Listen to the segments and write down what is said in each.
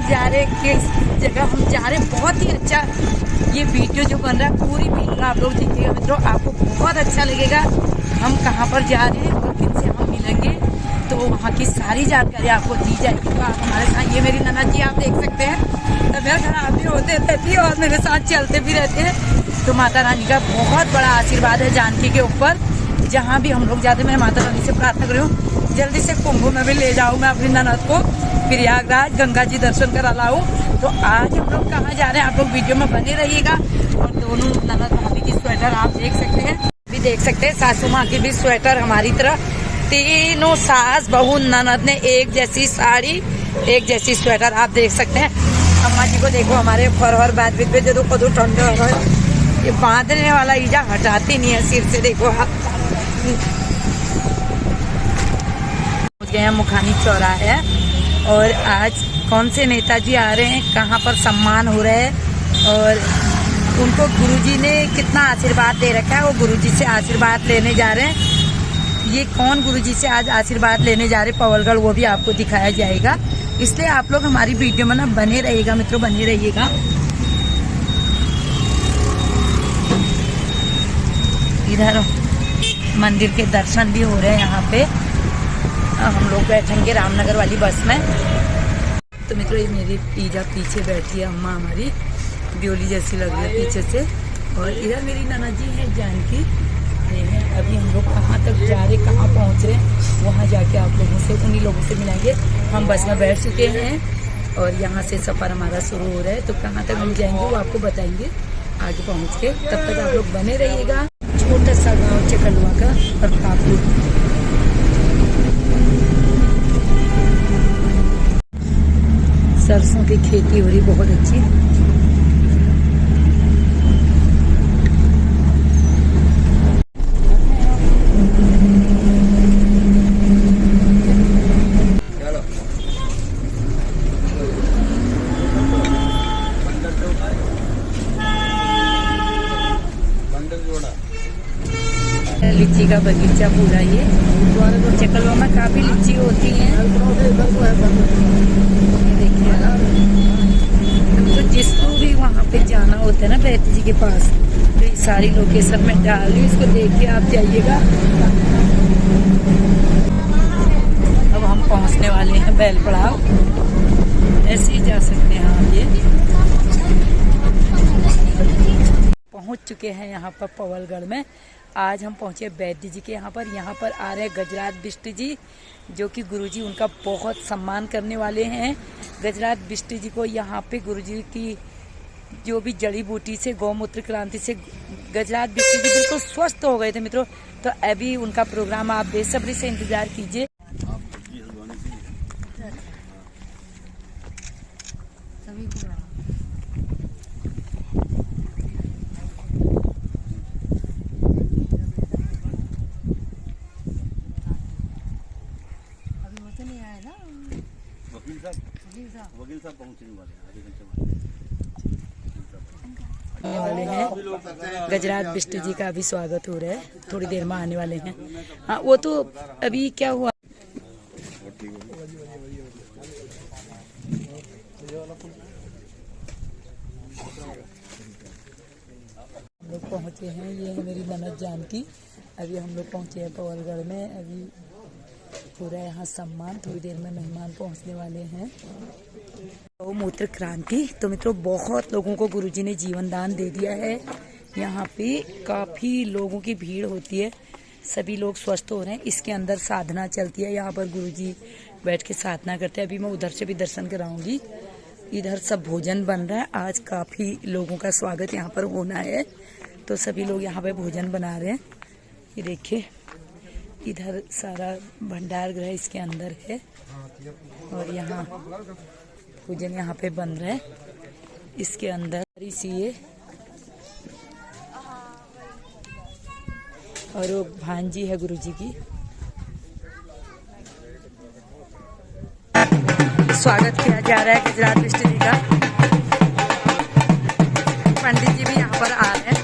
लोग जा रहे हैं, किस जगह हम जा रहे हैं। बहुत ही अच्छा ये वीडियो जो बन रहा है, पूरी वीडियो आप लोग देखिएगा मित्रों, आपको बहुत अच्छा लगेगा। हम कहाँ पर जा रहे हैं और किनसे हम मिलेंगे, तो वहाँ की सारी जानकारी आपको दी जाएगी। तो आप हमारे साथ, ये मेरी ननद जी आप देख सकते हैं, तबियत खराब भी होते रहती है और मेरे साथ चलते भी रहते हैं। तो माता रानी का बहुत बड़ा आशीर्वाद है जानकी के ऊपर। जहाँ भी हम लोग जाते, मैं माता रानी से प्रार्थना कर रही हूँ जल्दी से कुंभ में भी ले जाऊँ मैं अपनी ननद को, प्रयागराज गंगा जी दर्शन करा लाऊं। तो आज हम लोग कहाँ जा रहे हैं, आप लोग वीडियो में बने रहिएगा। और दोनों ननद भाभी की स्वेटर आप देख सकते हैं, भी देख सकते हैं, सासू माँ की भी स्वेटर हमारी तरह। तीनों सास बहू ननद ने एक जैसी साड़ी, एक जैसी स्वेटर आप देख सकते हैं। अम्मा जी को देखो, हमारे फरहर बैठ पे जो खुद ठंडा हो रहा है, ये बांधने वाला ईजा हटाती नहीं है सिर से। देखो आप पहुंच गए हैं मुखानी चौराहे, और आज कौन से नेताजी आ रहे हैं, कहाँ पर सम्मान हो रहा है, और उनको गुरुजी ने कितना आशीर्वाद दे रखा है, वो गुरुजी से आशीर्वाद लेने जा रहे हैं। ये कौन गुरुजी से आज आशीर्वाद लेने जा रहे पवलगढ़, वो भी आपको दिखाया जाएगा। इसलिए आप लोग हमारी वीडियो में ना बने रहिएगा मित्रों, बने रहिएगा। इधर मंदिर के दर्शन भी हो रहे हैं यहाँ पे। हम लोग बैठेंगे रामनगर वाली बस में। तो मित्रों ये मेरी ईजा पीछे बैठी है, अम्मा हमारी ब्योली जैसी लग रही है पीछे से। और इधर मेरी नाना जी है जानकी। अभी हम लोग कहाँ तक जा रहे, कहाँ पहुँच रहे, वहाँ जाके आप लोगों से, उन्हीं लोगों से मिलेंगे। हम बस में बैठ चुके हैं और यहाँ से सफ़र हमारा शुरू हो रहा है। तो कहाँ तक हम जाएंगे वो आपको बताएंगे आगे पहुँच के। तब तक आप लोग बने रहिएगा। छोटा सा गाँव चकलवा का, और काफी सरसों की खेती हो रही बहुत अच्छी। लीची का बगीचा पूरा ये चकलवा में काफी लीची होती है। देखिए ना, तो जिसको भी वहाँ पे जाना होता है ना बैती जी के पास, तो ये सारी लोकेशन में डाल दी, इसको देख के आप जाइएगा। अब हम पहुँचने वाले हैं बैल पड़ाव, ऐसे ही जा सकते हैं आप। ये पहुँच चुके हैं यहाँ पर पवलगढ़ में। आज हम पहुँचे बैद्य जी के यहाँ पर आ रहे हैं गजराज बिष्ट जी, जो कि गुरुजी उनका बहुत सम्मान करने वाले हैं। गजराज बिष्ट जी को यहाँ पे गुरुजी की जो भी जड़ी बूटी से, गौमूत्र क्रांति से गजराज बिष्ट जी बिल्कुल स्वस्थ हो गए थे मित्रों। तो अभी उनका प्रोग्राम आप बेसब्री से इंतजार कीजिए। वकील साहब पहुंचने वाले हैं। गजराज बिष्ट जी का अभी स्वागत हो रहा है, थोड़ी देर में आने वाले हैं। हाँ, वो तो अभी क्या हुआ, हम लोग पहुंचे हैं। ये है मेरी ननद जानकी। अभी हम लोग पहुंचे हैं पवलगढ़ में। अभी पूरा यहाँ सम्मान, थोड़ी देर में मेहमान पहुंचने वाले हैं। गौमूत्र क्रांति, तो मित्रों बहुत लोगों को गुरुजी ने जीवन दान दे दिया है। यहाँ पे काफी लोगों की भीड़ होती है, सभी लोग स्वस्थ हो रहे हैं। इसके अंदर साधना चलती है, यहाँ पर गुरुजी बैठ के साधना करते हैं। अभी मैं उधर से भी दर्शन कराऊंगी। इधर सब भोजन बन रहा है, आज काफी लोगों का स्वागत यहाँ पर होना है, तो सभी लोग यहाँ पे भोजन बना रहे हैं। ये देखिए इधर सारा भंडार गृह इसके अंदर है, और यहाँ भोजन यहाँ पे बन रहा है इसके अंदर। इसी और वो भांजी है गुरुजी की। स्वागत किया जा रहा है गजराज बिष्ट जी का। पंडित जी भी यहाँ पर आ रहे हैं।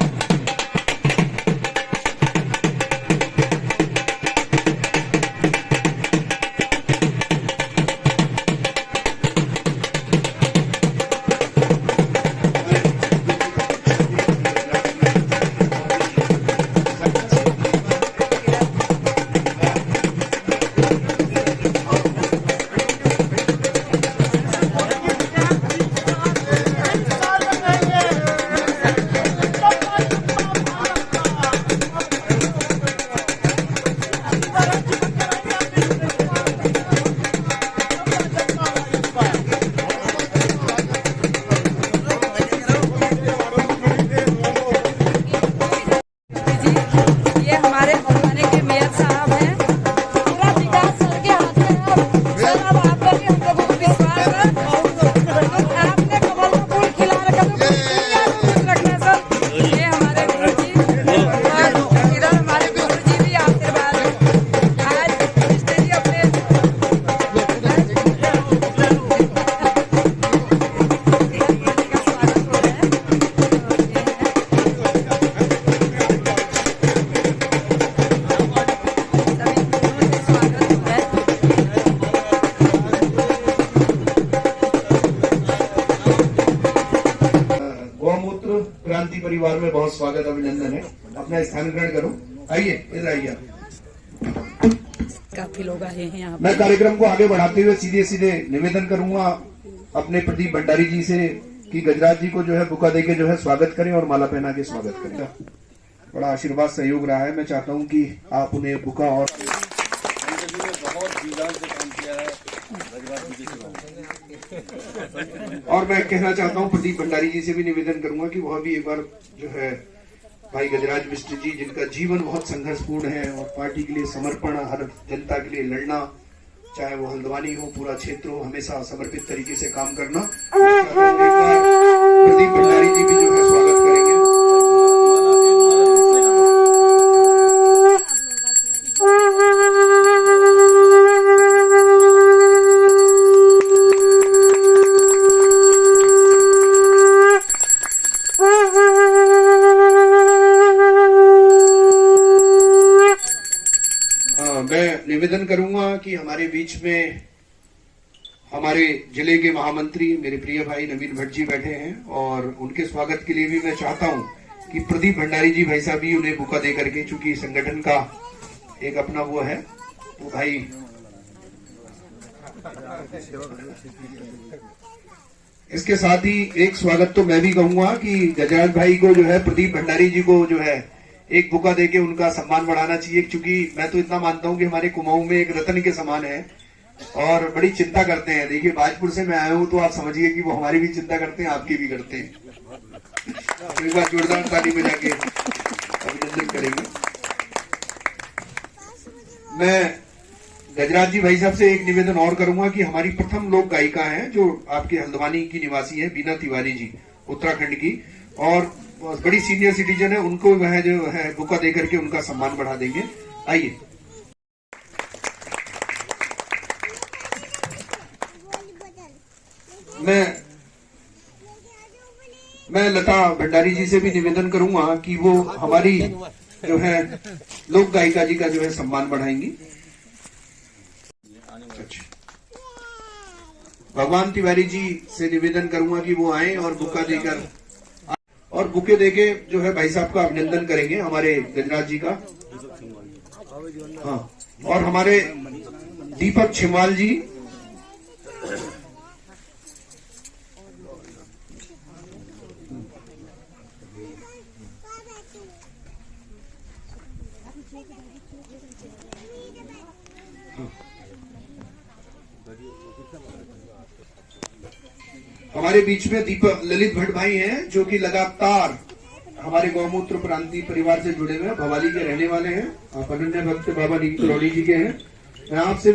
बहुत स्वागत अभिनंदन है। अपना स्थान ग्रहण करो। आइए, इधर आइए। काफी लोग आए हैं यहाँ मैं कार्यक्रम को आगे बढ़ाते हुए सीधे सीधे निवेदन करूंगा अपने प्रदीप भंडारी जी से कि गजराज जी को जो है बुका देके जो है स्वागत करें और माला पहना के स्वागत करें। बड़ा आशीर्वाद सहयोग रहा है। मैं चाहता हूं कि आप उन्हें बुका और बहुत जीजान से काम किया है गजराज जी के और मैं कहना चाहता हूं प्रदीप भंडारी जी से भी निवेदन करूंगा कि वह भी एक बार जो है भाई गजराज मिश्र जी जिनका जीवन बहुत संघर्षपूर्ण है और पार्टी के लिए समर्पण, हर जनता के लिए लड़ना, चाहे वो हल्द्वानी हो, पूरा क्षेत्र हो, हमेशा समर्पित तरीके से काम करना। प्रदीप भंडारी जी भी जो है स्वागत करेंगे। मैं निवेदन करूंगा कि हमारे बीच में हमारे जिले के महामंत्री मेरे प्रिय भाई नवीन भट्ट जी बैठे हैं और उनके स्वागत के लिए भी मैं चाहता हूं कि प्रदीप भंडारी जी भाई साहब भी उन्हें बुका दे करके, चूंकि संगठन का एक अपना वो है वो भाई इसके साथ ही एक स्वागत तो मैं भी कहूंगा कि गजराज भाई को जो है प्रदीप भंडारी जी को जो है एक बुका देके उनका सम्मान बढ़ाना चाहिए, क्योंकि मैं तो इतना मानता हूं कि हमारे कुमाऊं में एक रत्न के समान है और बड़ी चिंता करते हैं। देखिए बाजपुर से मैं आया हूं तो आप समझिए कि वो हमारी भी चिंता करते हैं, आपकी भी करते हैं। तो एक बार जोरदार ताली में जाके अभिनंदन करेंगे। मैं गजराज जी भाई साहब से एक निवेदन और करूंगा कि हमारी प्रथम लोक गायिका हैं जो आपके हल्द्वानी की निवासी है, बीना तिवारी जी, उत्तराखंड की, और बड़ी सीनियर सिटीजन है, उनको वह जो है बुका देकर के उनका सम्मान बढ़ा देंगे। आइए। मैं लता भंडारी जी से भी निवेदन करूंगा कि वो हमारी जो है लोक गायिका जी का जो है सम्मान बढ़ाएंगी। भगवान तिवारी जी से निवेदन करूंगा कि वो आए और बुका देकर और बुके देके जो है भाई साहब का अभिनंदन करेंगे, हमारे गजराज जी का। हाँ, और हमारे दीपक छिमाल जी, हमारे बीच में दीपक ललित भट्ट भाई हैं जो कि लगातार हमारे गौमूत्र प्रांतीय परिवार से जुड़े हुए हैं, भवाली के रहने वाले हैं, आप अनन्य भक्त बाबा नीलकरोली जी के हैं। मैं आपसे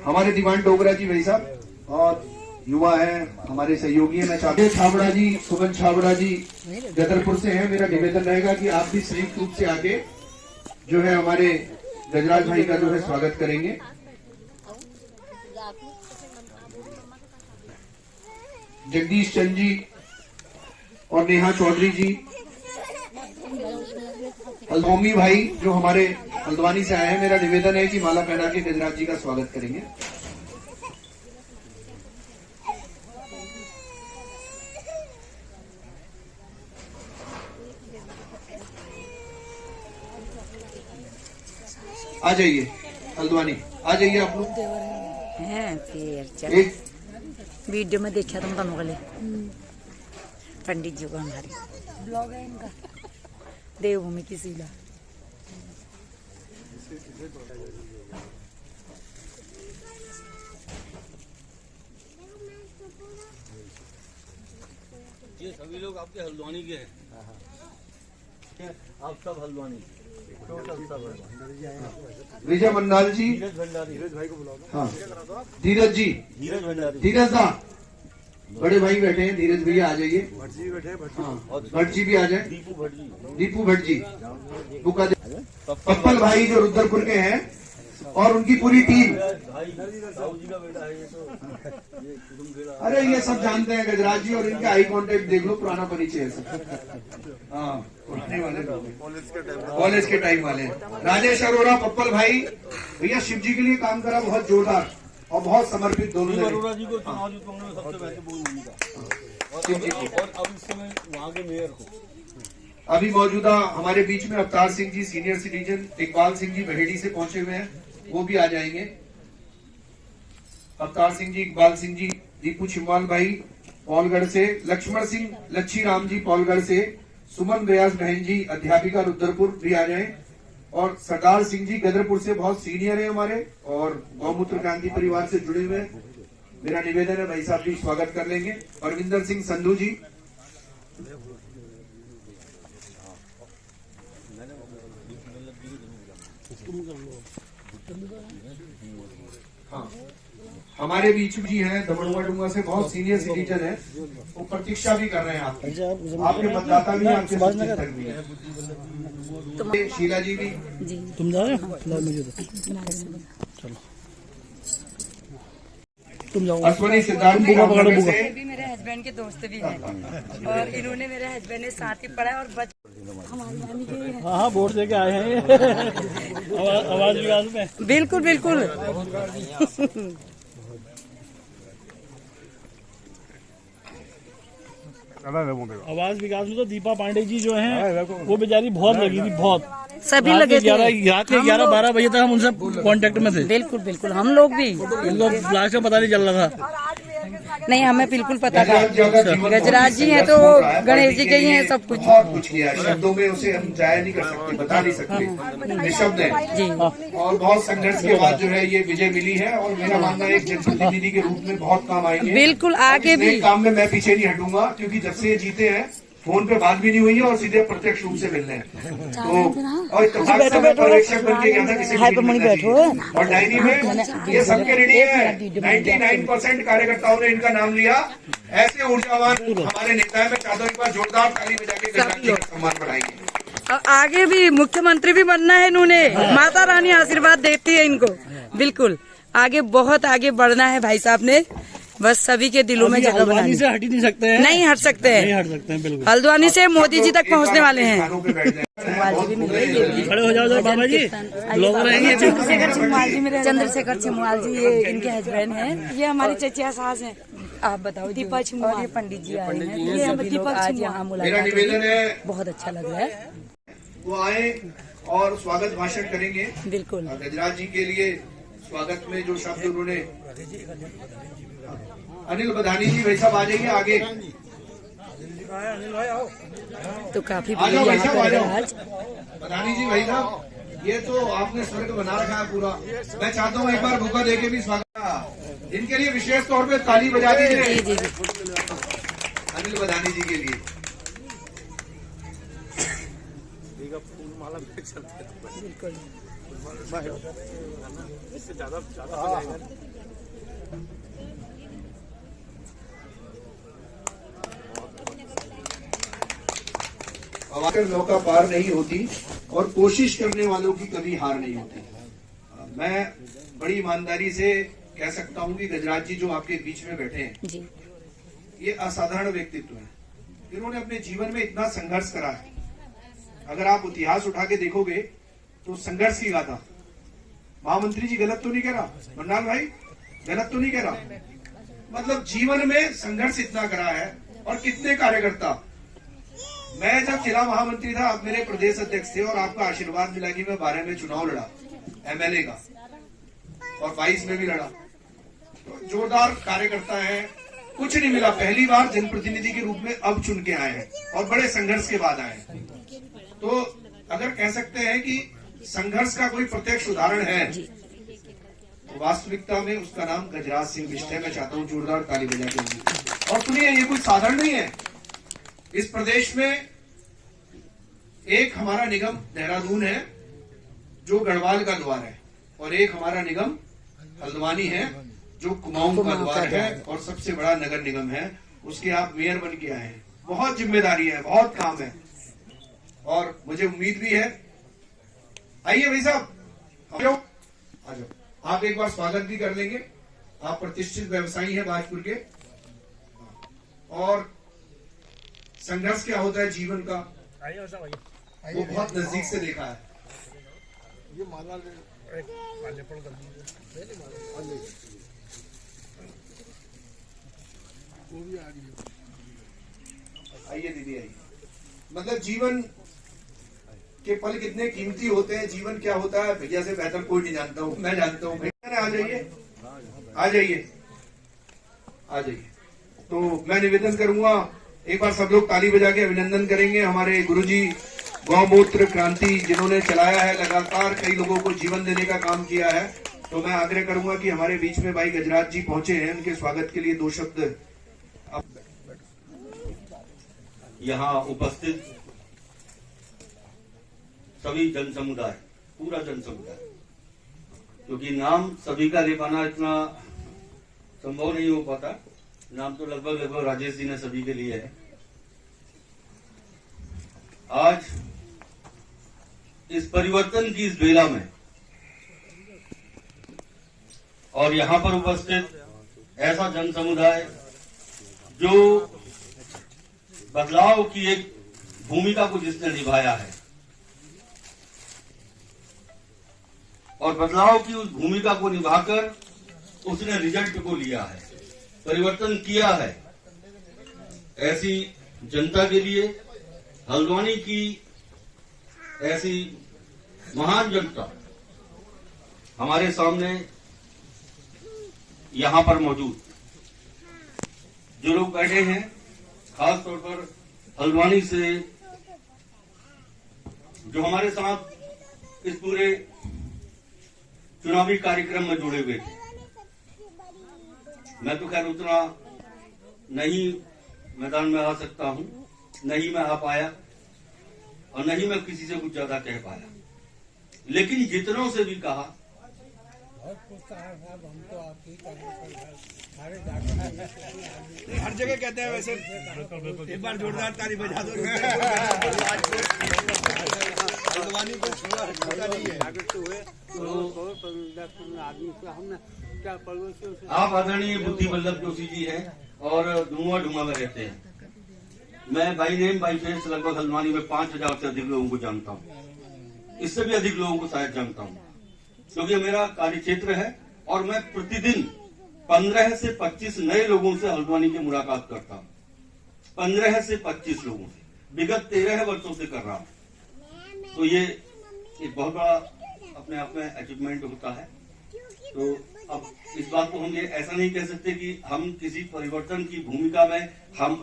हमारे दीवान डोगरा जी भाई साहब और युवा है, हमारे सहयोगी है। मैं चाहते हैं छाबड़ा जी, सुमन छाबड़ा जी जदलपुर से हैं। मेरा निवेदन रहेगा कि आप भी संयुक्त रूप से आके जो है हमारे गजराज भाई का जो है स्वागत करेंगे। जगदीश चंद जी और नेहा चौधरी जी, हल्द्वानी भाई जो हमारे हल्द्वानी से आए हैं, मेरा निवेदन है कि माला पहना के गजराज जी का स्वागत करेंगे। आ जाइए हल्द्वानी, आ जाइए आप लोग। एक वीडियो में देखा तुम दोनों वाले पंडित जी को, हमारे ब्लॉग है इनका, देवभूमि की सीला। ये सभी लोग आपके हल्द्वानी के हैं, आप सब हल्द्वानी टोटल सब। विजय मंडाल जी, धीरज भंडारी, धीरज भाई को बुलाओ। हाँ धीरज जी, धीरज भंडारी, धीरज दा बड़े भाई बैठे हैं, धीरज भैया आ जाइए। भट्ट जी बैठे हैं, भट्ट जी भी आ जाए। दीपू भट्ट जी, दीपू भट्ट जी, बुका पप्पल भाई जो रुद्रपुर के हैं और उनकी पूरी टीम। भाई साहू जी का बेटा है ये, तो ये कुटुंब खेला। अरे ये सब जानते हैं गजराज जी, और इनका आई कांटेक्ट देख लो, पुराना परिचय है सब। हाँ पुराने वाले कॉलेज के टाइम वाले। राजेश अरोरा, पप्पल भाई, भैया शिव जी के लिए काम करा बहुत जोरदार और बहुत समर्पित दोनों ने। अरोरा जी को चुनाव जीतने में सबसे पहले बोल सिंह जी को। और अब इस समय वहाँ के मेयर को अभी मौजूदा हमारे बीच में अवतार सिंह जी सीनियर सिटीजन, इकबाल सिंह जी बहेड़ी से पहुंचे हुए हैं, वो भी आ जाएंगे। अवतार सिंह जी, इकबाल सिंह जी, दीपू छिम्वाल भाई पौलगढ़ से, लक्ष्मण सिंह लच्छी राम जी पौलगढ़ से, सुमन व्यास बहन जी अध्यापिका रुद्रपुर भी आ जाए, और सरदार सिंह जी गदरपुर से बहुत सीनियर है हमारे और गौमूत्र क्रांति परिवार से जुड़े हुए हैं। मेरा निवेदन है भाई साहब भी स्वागत कर लेंगे। परविंदर सिंह संधू जी, हाँ हमारे बीच जी हैं, दमड़ुआ डुंगा से बहुत सीनियर सिटीजन है, वो प्रतीक्षा भी कर रहे हैं आपके मतदाता भी, आपके समर्थक भी हैं। शीला जी भी तुम जा रहे हो? चलो तुम जाओ। अश्वनी सिद्धार्थ ये भी मेरे हस्बैंड के दोस्त भी हैं और इन्होंने मेरे हस्बैंड ने साथ ही पढ़ा और हाँ हाँ वोट दे के आए हैं आवाज विकास में। बिल्कुल बिल्कुल। आवाज विकास में तो दीपा पांडे जी जो हैं वो बेचारी बहुत लगी थी, बहुत सभी लगे थे। रात के 11-12 बजे तक हम उनसे कांटेक्ट में थे। बिल्कुल बिल्कुल, हम लोग भी। उनको लास्ट में पता नहीं चल रहा था। नहीं हमें बिल्कुल पता था। गजराज जी हैं तो गणेश जी के ही हैं, सब कुछ बहुत कुछ किया है, शब्दों में उसे हम जाया नहीं कर सकते, बता नहीं सकते, निशब्द है जी। और बहुत संघर्ष के बाद जो है ये विजय मिली है और मेरा मानना है एक जनप्रतिनिधि के रूप में बहुत काम आएंगे। बिल्कुल आगे भी काम में मैं पीछे नहीं हटूंगा, क्योंकि जब से ये जीते हैं फोन पे बात भी नहीं हुई है और सीधे प्रत्यक्ष रूप से मिलने हैं। तो और इत्तेफाक से मैं पर्यवेक्षक बन के गया था किसी और डायरी में ये सबके रेडी है। 99% कार्यकर्ताओं ने इनका नाम लिया। ऐसे ऊर्जावान हमारे नेता है, मैं चाहता हूँ एक बार जोरदार ताली बजा के गजराज जी का सम्मान बढ़ाएंगे। और आगे भी मुख्यमंत्री भी बनना है इन्होंने। माता रानी आशीर्वाद देती है इनको। बिल्कुल आगे बहुत आगे बढ़ना है भाई साहब ने, बस सभी के दिलों में जगह बनानी। से हट ही नहीं सकते हैं, नहीं हट सकते हैं, नहीं हट सकते हैं बिल्कुल। हल्द्वानी से मोदी जी तक पहुंचने वाले हैं। खड़े हो जाओ बाबा जी, लोग रहेंगे। चंद्रशेखर छिमुआल जी मेरे, चंद्रशेखर छिमुआल जी ये इनके हस्बैंड हैं। ये हमारी चचिया सास हैं। आप बताओ दीपा छिमुआल, ये पंडित जी आए हैं। ये हम दीपक आज यहाँ मुलाकात निवेदन है, बहुत अच्छा लग रहा है। वो आए और स्वागत भाषण करेंगे। बिल्कुल गजराज जी के लिए स्वागत में जो शब्द उन्होंने, अनिल बधानी जी भाई साहब आ जाइए आगे। तो काफी आ जाओ भाई साहब, आ जाओ। आज बधानी जी भाई साहब, ये तो आपने स्वर्ग बना रखा है पूरा। मैं चाहता हूँ एक बार भूखा देके भी स्वागत, इनके लिए विशेष तौर पे ताली बजा दीजिए। जी अनिल बधानी जी के लिए बिल्कुल। अगर नौका पार नहीं होती और कोशिश करने वालों की कभी हार नहीं होती। मैं बड़ी ईमानदारी से कह सकता हूं कि गजराज जी जो आपके बीच में बैठे हैं जी, ये असाधारण व्यक्तित्व है। इन्होंने अपने जीवन में इतना संघर्ष करा है। अगर आप इतिहास उठा के देखोगे तो संघर्ष की गाथा। महामंत्री जी गलत तो नहीं कह रहा, मन्नाल भाई गलत तो नहीं कह रहा, मतलब जीवन में संघर्ष इतना करा है। और कितने कार्यकर्ता, मैं जब जिला महामंत्री था, आप मेरे प्रदेश अध्यक्ष थे और आपका आशीर्वाद मिला कि मैं 12 में चुनाव लड़ा एमएलए का और 22 में भी लड़ा। तो जोरदार कार्यकर्ता है, कुछ नहीं मिला, पहली बार जनप्रतिनिधि के रूप में अब चुन के आए हैं और बड़े संघर्ष के बाद आए हैं। तो अगर कह सकते हैं कि संघर्ष का कोई प्रत्यक्ष उदाहरण है तो वास्तविकता में उसका नाम गजराज सिंह बिष्ट है। मैं चाहता हूं जोरदार ताली बजा के। और सुनिए, ये कोई साधारण नहीं है। इस प्रदेश में एक हमारा निगम देहरादून है जो गढ़वाल का द्वार है, और एक हमारा निगम हल्द्वानी है जो कुमाऊं का द्वार है और सबसे बड़ा नगर निगम है। उसके आप मेयर बन के आए हैं। बहुत जिम्मेदारी है, बहुत काम है और मुझे उम्मीद भी है। आइए भाई साहब, आ जाओ। आप एक बार स्वागत भी कर लेंगे। आप प्रतिष्ठित व्यवसायी हैं बाजपुर के और संघर्ष क्या होता है जीवन का वो बहुत नजदीक से देखा है। ये माला वो भी आ गई। आइए दीदी आइए। मतलब जीवन के पल कितने कीमती होते हैं, जीवन क्या होता है भैया से बेहतर कोई नहीं जानता हूँ, मैं जानता हूँ। भैया आ जाइए आ जाइए आ जाइए। तो मैं निवेदन करूंगा एक बार सब लोग ताली बजा के अभिनंदन करेंगे हमारे गुरुजी गौमूत्र क्रांति जिन्होंने चलाया है, लगातार कई लोगों को जीवन देने का काम किया है। तो मैं आग्रह करूंगा कि हमारे बीच में भाई गजराज जी पहुंचे हैं, उनके स्वागत के लिए 2 शब्द। यहाँ उपस्थित सभी जन समुदाय, पूरा जन समुदाय, क्योंकि नाम सभी का ले पाना इतना संभव नहीं हो पाता। नाम तो लगभग राजेश जी ने सभी के लिए है। आज इस परिवर्तन की इस बेला में और यहाँ पर उपस्थित ऐसा जन समुदाय जो बदलाव की एक भूमिका को जिसने निभाया है और बदलाव की उस भूमिका को निभाकर उसने रिजल्ट को लिया है, परिवर्तन किया है, ऐसी जनता के लिए हल्द्वानी की ऐसी महान जनता हमारे सामने यहाँ पर मौजूद, जो लोग बैठे हैं, खास तौर पर हल्द्वानी से जो हमारे साथ इस पूरे चुनावी कार्यक्रम में जुड़े हुए थे। मैं तो खैर उतना नहीं मैदान में आ सकता हूं, नहीं मैं आ पाया और नहीं मैं किसी से कुछ ज्यादा कह पाया, लेकिन जितनों से भी कहा हर जगह कहते हैं वैसे। एक बार जोरदार ताली बजा दो। आप आदरणीय बुद्धि वल्लभ जोशी जी हैं और डुमा में रहते हैं। मैं बाई नेम बाई फेस लगभग हल्द्वानी में 5000 से अधिक लोगों को जानता हूँ, इससे भी अधिक लोगों को शायद जानता हूँ, क्योंकि मेरा कार्य क्षेत्र है और मैं प्रतिदिन 15 से 25 नए लोगों से हल्द्वानी की मुलाकात करता हूँ। 15 से 25 लोगों से विगत 13 वर्षों से कर रहा हूँ। तो ये एक बहुत बड़ा अपने आप में अचीवमेंट होता है। तो अब इस बात को हम ये ऐसा नहीं कह सकते कि हम किसी परिवर्तन की भूमिका में, हम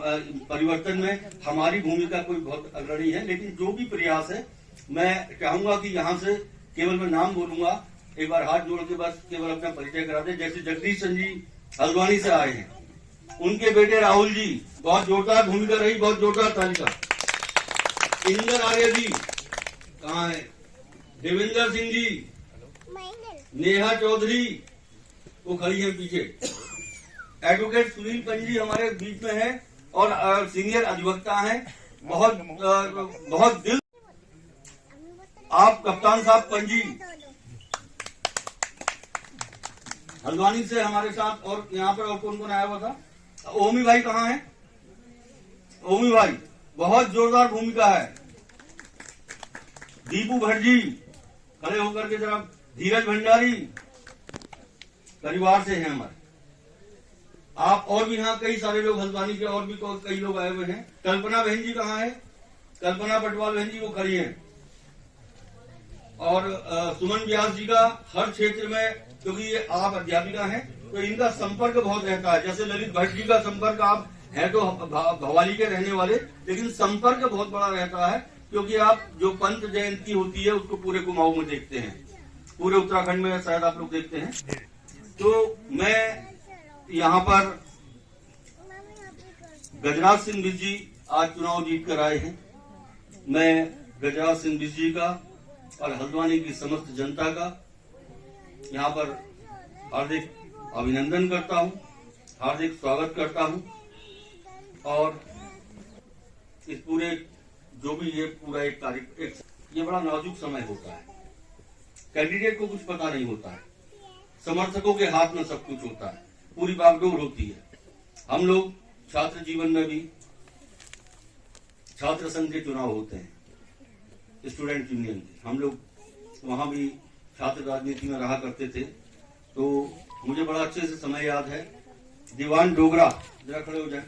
परिवर्तन में हमारी भूमिका कोई बहुत अग्रणी है, लेकिन जो भी प्रयास है, मैं चाहूंगा कि यहाँ से केवल मैं नाम बोलूंगा, एक बार हाथ जोड़ के बस केवल अपना परिचय करा दे। जैसे जगदीश चंद जी हल्द्वानी से आए हैं, उनके बेटे राहुल जी, बहुत जोरदार भूमिका रही, बहुत जोरदार तालिका। इंदर आर्य जी कहाँ है, देवेंद्र सिंह जी, नेहा चौधरी वो खड़ी है पीछे, एडवोकेट सुनील पंजी हमारे बीच में है और सीनियर अधिवक्ता हैं, बहुत दिल। आप कप्तान साहब पंजी हल्द्वानी से हमारे साथ, और यहाँ पर और कौन कौन आया हुआ था, ओमी भाई कहाँ है, ओमी भाई बहुत जोरदार भूमिका है। दीपू भट्ट जी खड़े होकर के जरा, धीरज भंडारी परिवार से हैं हमारे। आप और भी यहाँ कई सारे लोग हल्द्वानी के और भी कई लोग आए हुए हैं। कल्पना बहन जी कहाँ है, कल्पना पटवाल बहन जी वो खड़ी हैं। और सुमन व्यास जी का हर क्षेत्र में, क्योंकि ये आप अध्यापिका हैं तो इनका संपर्क बहुत रहता है। जैसे ललित भट्ट जी का संपर्क, आप हैं तो भवाली के रहने वाले, लेकिन संपर्क बहुत बड़ा रहता है, क्योंकि आप जो पंत जयंती होती है उसको पूरे कुमाऊं में देखते हैं, पूरे उत्तराखंड में शायद आप लोग देखते हैं। तो मैं यहाँ पर गजराज सिंह बिष्ट जी आज चुनाव जीत कर आए हैं। मैं गजराज सिंह बिष्ट जी का और हल्द्वानी की समस्त जनता का यहाँ पर हार्दिक अभिनंदन करता हूँ, हार्दिक स्वागत करता हूँ। और इस पूरे जो भी ये पूरा एक कार्य, ये बड़ा नाजुक समय होता है। कैंडिडेट को कुछ पता नहीं होता है, समर्थकों के हाथ में सब कुछ होता है, पूरी बागडोर होती है। हम लोग छात्र जीवन में भी छात्र संघ के चुनाव होते हैं, स्टूडेंट यूनियन के, हम लोग वहां भी छात्र राजनीति में रहा करते थे। तो मुझे बड़ा अच्छे से समय याद है। दीवान डोगरा जरा खड़े हो जाए।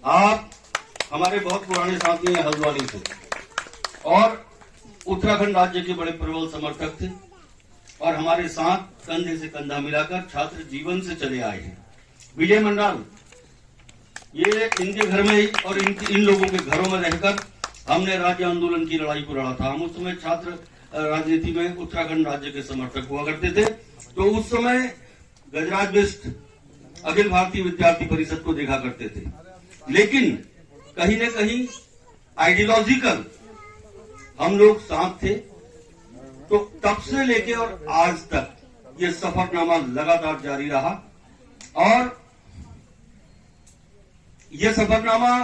आप हमारे बहुत पुराने साथी हैं हल्द्वानी से और उत्तराखंड राज्य के बड़े प्रबल समर्थक थे और हमारे साथ कंधे से कंधा मिलाकर छात्र जीवन से चले आए हैं। विजय मंडाल, ये इनके घर में ही और इन लोगों के घरों में रहकर हमने राज्य आंदोलन की लड़ाई को लड़ा था। हम उस समय छात्र राजनीति में उत्तराखंड राज्य के समर्थक हुआ करते थे। तो उस समय गजराज बिष्ट अखिल भारतीय विद्यार्थी परिषद को देखा करते थे, लेकिन कहीं न कहीं आइडियोलॉजिकल हम लोग साथ थे। तो तब से लेके और आज तक ये सफरनामा लगातार जारी रहा और ये सफरनामा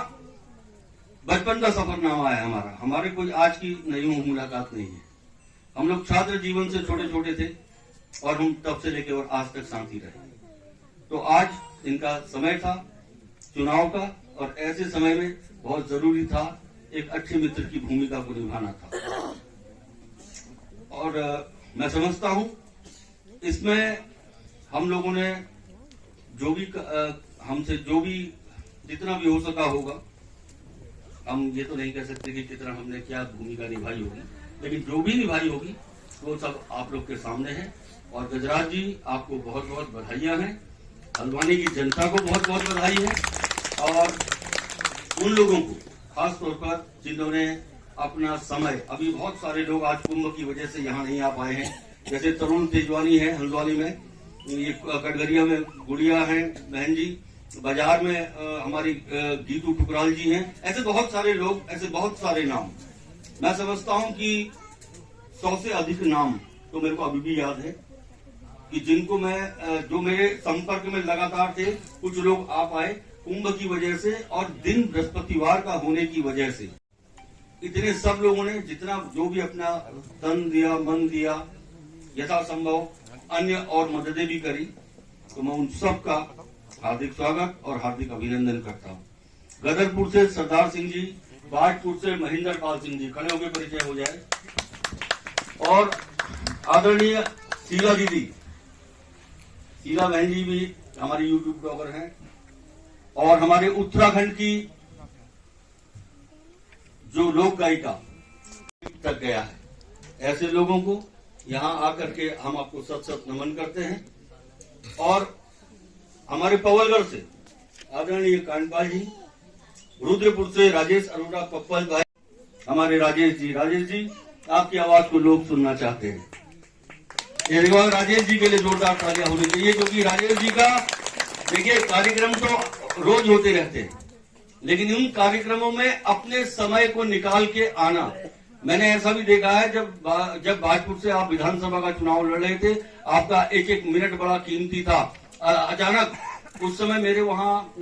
बचपन का सफरनामा है हमारा। हमारे कोई आज की नई मुलाकात नहीं है। हम लोग छात्र जीवन से छोटे छोटे थे और हम तब से लेके और आज तक साथ ही रहे। तो आज इनका समय था चुनाव का और ऐसे समय में बहुत जरूरी था एक अच्छे मित्र की भूमिका को निभाना था। और मैं समझता हूं इसमें हम लोगों ने जो भी हमसे जो भी जितना भी हो सका होगा, हम ये तो नहीं कह सकते कि कितना हमने क्या भूमिका निभाई होगी, लेकिन जो भी निभाई होगी वो सब आप लोग के सामने है। और गजराज जी, आपको बहुत बहुत बधाइयां हैं, हल्द्वानी की जनता को बहुत बहुत बधाई है और उन लोगों को खास तौर पर जिन्होंने अपना समय, अभी बहुत सारे लोग आज कुंभ की वजह से यहाँ नहीं आ पाए हैं, जैसे तरुण तेजवानी है हल्द्वानी में, ये कटघरिया में गुड़िया है बहन जी, बाजार में हमारी गीतू टुकराल जी हैं। ऐसे बहुत सारे लोग, ऐसे बहुत सारे नाम मैं समझता हूं कि 100 से अधिक नाम तो मेरे को अभी भी याद है कि जिनको मैं जो मेरे संपर्क में लगातार थे। कुछ लोग आ पाए कुंभ की वजह से और दिन बृहस्पतिवार का होने की वजह से। इतने सब लोगों ने जितना जो भी अपना तन दिया, मन दिया, यथासंभव अन्य और मददें भी करी, तो मैं उन सब का हार्दिक स्वागत और हार्दिक अभिनंदन करता हूँ। गदरपुर से सरदार सिंह जी, बाजपुर से महेंद्र पाल सिंह जी, खड़े होकर परिचय हो जाए। और आदरणीय शीला दीदी, शीला बहन जी भी हमारी यूट्यूब ब्लॉगर हैं और हमारे उत्तराखंड की जो लोक गायिका तक गया है, ऐसे लोगों को यहाँ आकर के हम आपको सत सत नमन करते हैं। और हमारे पवलगढ़ से आदरणीय कांडपाल जी, रुद्रपुर से राजेश अरोड़ा पप्पल भाई, हमारे राजेश जी आपकी आवाज को लोग सुनना चाहते हैं। ये राजेश जी के लिए जोरदार तालियां होनी चाहिए, क्योंकि राजेश जी का देखिए कार्यक्रम तो रोज होते रहते हैं, लेकिन उन कार्यक्रमों में अपने समय को निकाल के आना, मैंने ऐसा भी देखा है जब बाजपुर से आप विधानसभा का चुनाव लड़ रहे थे, आपका एक एक मिनट बड़ा कीमती था। अचानक उस समय मेरे वहाँ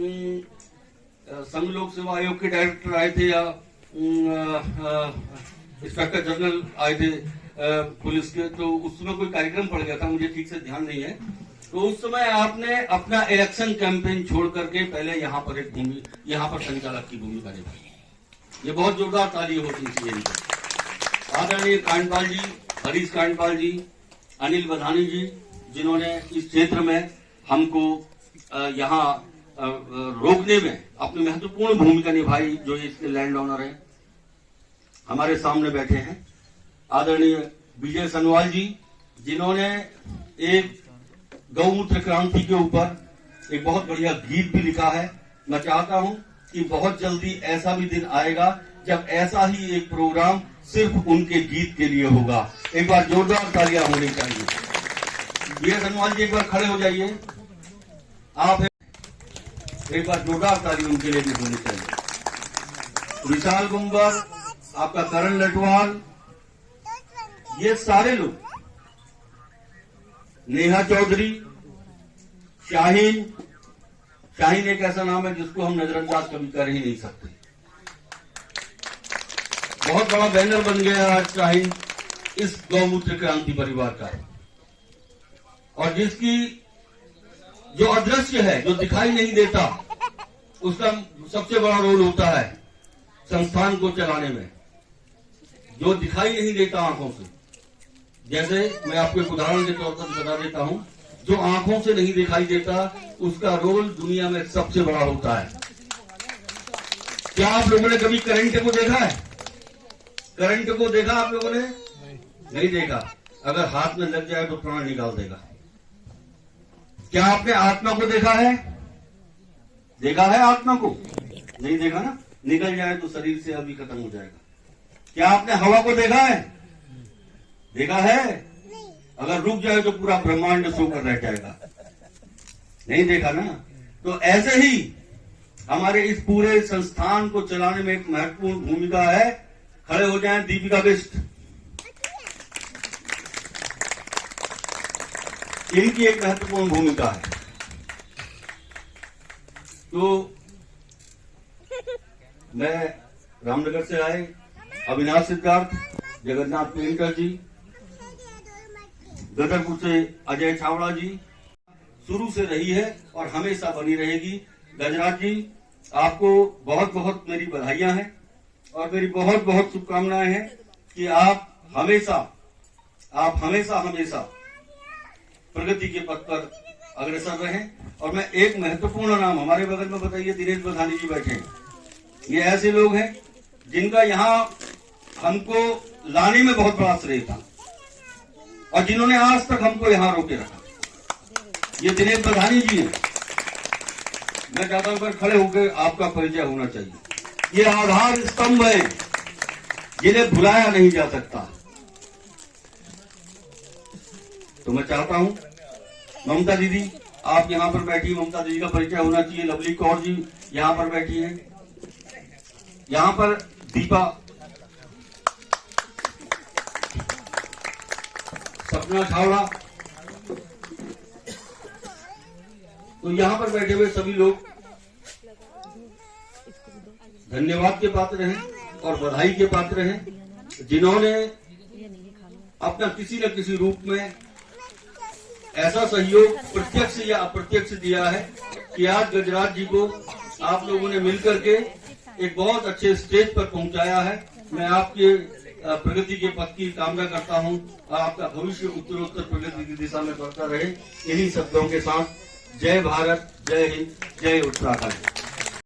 संघ लोक सेवा आयोग के डायरेक्टर आए थे या इंस्पेक्टर जनरल आए थे पुलिस के, तो उस समय कोई कार्यक्रम पड़ गया था, मुझे ठीक से ध्यान नहीं है। तो उस समय आपने अपना इलेक्शन कैंपेन छोड़ करके पहले यहाँ पर संचालक की भूमिका निभाई। ये बहुत जोरदार ताली होती चाहिए। आदरणीय कांडपाल जी, हरीश कांडपाल जी, अनिल बधानी जी, जिन्होंने इस क्षेत्र में हमको यहाँ रोकने में अपनी महत्वपूर्ण भूमिका निभाई, जो इसके लैंड ओनर है, हमारे सामने बैठे हैं। आदरणीय विजय सनवाल जी, जिन्होंने एक गौमूत्र क्रांति के ऊपर एक बहुत बढ़िया गीत भी लिखा है। मैं चाहता हूं कि बहुत जल्दी ऐसा भी दिन आएगा जब ऐसा ही एक प्रोग्राम सिर्फ उनके गीत के लिए होगा। एक बार जोरदार तालियां होनी चाहिए। विजय सनवाल जी एक बार खड़े हो जाइए, आप एक बार जोरदार ताली उनके लिए भी होनी चाहिए। विशाल गुंबर, आपका करण लटवाल, ये सारे लोग, नेहा चौधरी, शाहीन एक ऐसा नाम है जिसको हम नजरअंदाज कभी कर ही नहीं सकते। बहुत बड़ा बैनर बन गया आज शाहीन इस गौमूत्र क्रांति परिवार का, और जिसकी जो अदृश्य है, जो दिखाई नहीं देता, उसका सबसे बड़ा रोल होता है संस्थान को चलाने में, जो दिखाई नहीं देता आंखों से। जैसे मैं आपको एक उदाहरण के तौर पर बता देता हूं, जो आंखों से नहीं दिखाई देता उसका रोल दुनिया में सबसे बड़ा होता है। क्या आप लोगों ने कभी करंट को देखा है? करंट को देखा आप लोगों ने? नहीं देखा। अगर हाथ में लग जाए तो प्राण निकाल देगा। क्या आपने आत्मा को देखा है? देखा है आत्मा को? नहीं देखा ना। निकल जाए तो शरीर से अभी खत्म हो जाएगा। क्या आपने हवा को देखा है? देखा है? अगर रुक जाए तो पूरा ब्रह्मांड सोकर रह जाएगा। नहीं देखा ना। तो ऐसे ही हमारे इस पूरे संस्थान को चलाने में एक महत्वपूर्ण भूमिका है। खड़े हो जाएं दीपिका बिष्ट। इनकी एक महत्वपूर्ण भूमिका है। तो मैं रामनगर से आए अविनाश सिद्धार्थ, जगन्नाथ पेंटर जी, गदरपुर से अजय छावड़ा जी, शुरू से रही है और हमेशा बनी रहेगी। गजराज जी, आपको बहुत बहुत मेरी बधाइयां हैं और मेरी बहुत बहुत शुभकामनाएं हैं कि आप हमेशा प्रगति के पथ पर अग्रसर रहें। और मैं एक महत्वपूर्ण नाम, हमारे बगल में बताइए, दिनेश बधानी जी बैठे हैं। ये ऐसे लोग हैं जिनका यहाँ हमको लाने में बहुत बड़ा श्रेय था और जिन्होंने आज तक हमको यहाँ रोके रखा। ये दिनेश बधानी जी हैं। मैं चाहता हूं खड़े होकर आपका परिचय होना चाहिए। ये आधार स्तंभ है जिन्हें भुलाया नहीं जा सकता। तो मैं चाहता हूं ममता दीदी, आप यहां पर बैठी, ममता दीदी का परिचय होना चाहिए। लवली कौर जी यहां पर बैठी हैं। यहां पर दीपा, सपना छावड़ा, तो यहां पर बैठे हुए सभी लोग धन्यवाद के पात्र हैं और बधाई के पात्र हैं, जिन्होंने अपना किसी न किसी रूप में ऐसा सहयोग प्रत्यक्ष या अप्रत्यक्ष दिया है कि आज गजराज जी को आप लोगों ने मिलकर के एक बहुत अच्छे स्टेज पर पहुंचाया है। मैं आपके प्रगति के पथ की कामना करता हूं और आपका भविष्य उत्तरोत्तर प्रगति की दिशा में बढ़ता रहे। इन्हीं शब्दों के साथ जय भारत, जय हिंद, जय उत्तराखंड।